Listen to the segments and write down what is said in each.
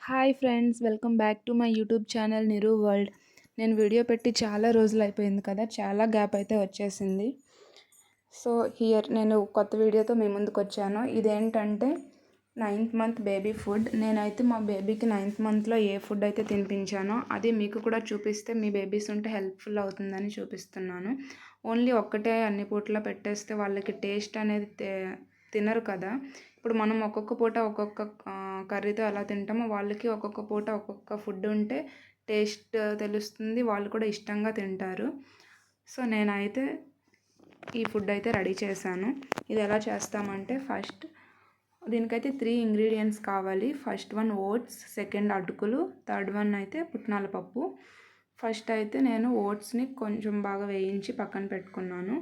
Hi friends, welcome back to my YouTube channel Niru world. నేను video పెట్టి చాలా రోజులు అయిపోయింది కదా, చాలా గ్యాప్ అయితే వచ్చేసింది. సో నేను కొత్త వీడియోతో మీ ముందుకు వచ్చాను. ఇదేంటంటే 9th మంత్ బేబీ ఫుడ్. నేనైతే మా బేబీకి 9th మంత్లో ఏ ఫుడ్ అయితే తినిపించానో అది మీకు కూడా చూపిస్తే మీ బేబీస్ ఉంటే హెల్ప్ఫుల్ అవుతుందని చూపిస్తున్నాను. ఓన్లీ ఒక్కటే అన్ని పూటలా పెట్టేస్తే వాళ్ళకి టేస్ట్ అనేది తినరు కదా. ఇప్పుడు మనం ఒక్కొక్క పూట ఒక్కొక్క కర్రీతో ఎలా తింటామో వాళ్ళకి ఒక్కొక్క పూట ఒక్కొక్క ఫుడ్ ఉంటే టేస్ట్ తెలుస్తుంది, వాళ్ళు కూడా ఇష్టంగా తింటారు. సో నేనైతే ఈ ఫుడ్ అయితే రెడీ చేశాను. ఇది ఎలా చేస్తామంటే, ఫస్ట్ దీనికైతే 3 ఇంగ్రీడియంట్స్ కావాలి. ఫస్ట్ వన్ ఓట్స్, సెకండ్ అటుకులు, థర్డ్ వన్ అయితే పుట్నాల పప్పు. ఫస్ట్ అయితే నేను ఓట్స్ని కొంచెం బాగా వేయించి పక్కన పెట్టుకున్నాను.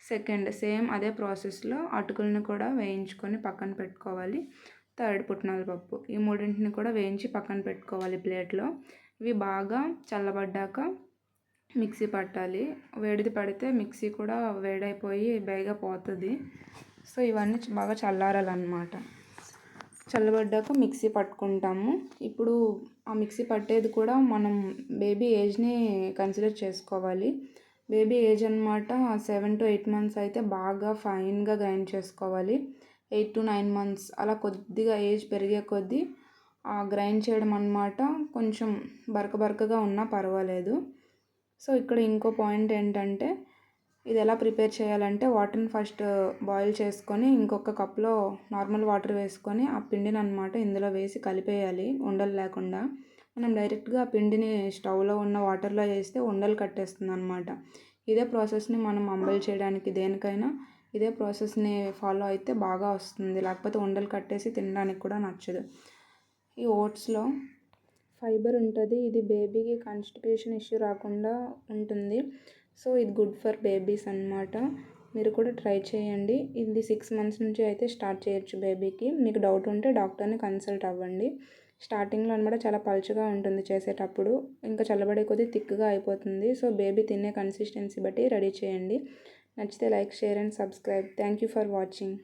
సెకండ్ సేమ్ అదే ప్రాసెస్లో అటుకులను కూడా వేయించుకొని పక్కన పెట్టుకోవాలి. థర్డ్ పుట్నాల పప్పు. ఈ మూడింటిని కూడా వేయించి పక్కన పెట్టుకోవాలి ప్లేట్లో. ఇవి బాగా చల్లబడ్డాక మిక్సీ పట్టాలి. వేడిది పడితే మిక్సీ కూడా వేడైపోయి బేగా పోతుంది. సో ఇవన్నీ బాగా చల్లారాలన్నమాట. చల్లబడ్డాక మిక్సీ పట్టుకుంటాము. ఇప్పుడు ఆ మిక్సీ పట్టేది కూడా మనం బేబీ ఏజ్ని కన్సిడర్ చేసుకోవాలి. బేబీ ఏజ్ అనమాట 7 to 8 months అయితే బాగా ఫైన్గా గ్రైండ్ చేసుకోవాలి. 8 to 9 months అలా కొద్దిగా ఏజ్ పెరిగే కొద్దీ గ్రైండ్ చేయడం అన్నమాట కొంచెం బరకగా ఉన్నా పర్వాలేదు. సో ఇక్కడ ఇంకో పాయింట్ ఏంటంటే, ఇది ఎలా ప్రిపేర్ చేయాలంటే, వాటర్ని ఫస్ట్ బాయిల్ చేసుకొని ఇంకొక కప్లో నార్మల్ వాటర్ వేసుకొని ఆ పిండిని అనమాట ఇందులో వేసి కలిపేయాలి ఉండలు లేకుండా. మనం డైరెక్ట్గా ఆ పిండిని స్టవ్లో ఉన్న వాటర్లో వేస్తే ఉండలు కట్టేస్తుంది అనమాట. ఇదే ప్రాసెస్ని మనం అంబలి చేయడానికి దేనికైనా ఇదే ప్రాసెస్ని ఫాలో అయితే బాగా వస్తుంది, లేకపోతే ఉండలు కట్టేసి తినడానికి కూడా నచ్చదు. ఈ ఓట్స్లో ఫైబర్ ఉంటుంది. ఇది బేబీకి కాన్స్టిపేషన్ ఇష్యూ రాకుండా ఉంటుంది. సో ఇది గుడ్ ఫర్ బేబీస్ అన్నమాట. మీరు కూడా ట్రై చేయండి. ఇది 6 months నుంచి అయితే స్టార్ట్ చేయొచ్చు బేబీకి. మీకు డౌట్ ఉంటే డాక్టర్ని కన్సల్ట్ అవ్వండి. స్టార్టింగ్లో అనమాట చాలా పలుచగా ఉంటుంది చేసేటప్పుడు, ఇంకా చల్లబడే కొద్దీ థిక్గా అయిపోతుంది. సో బేబీ తినే కన్సిస్టెన్సీ బట్టి రెడీ చేయండి. నచ్చితే like, share and subscribe. Thank you for watching.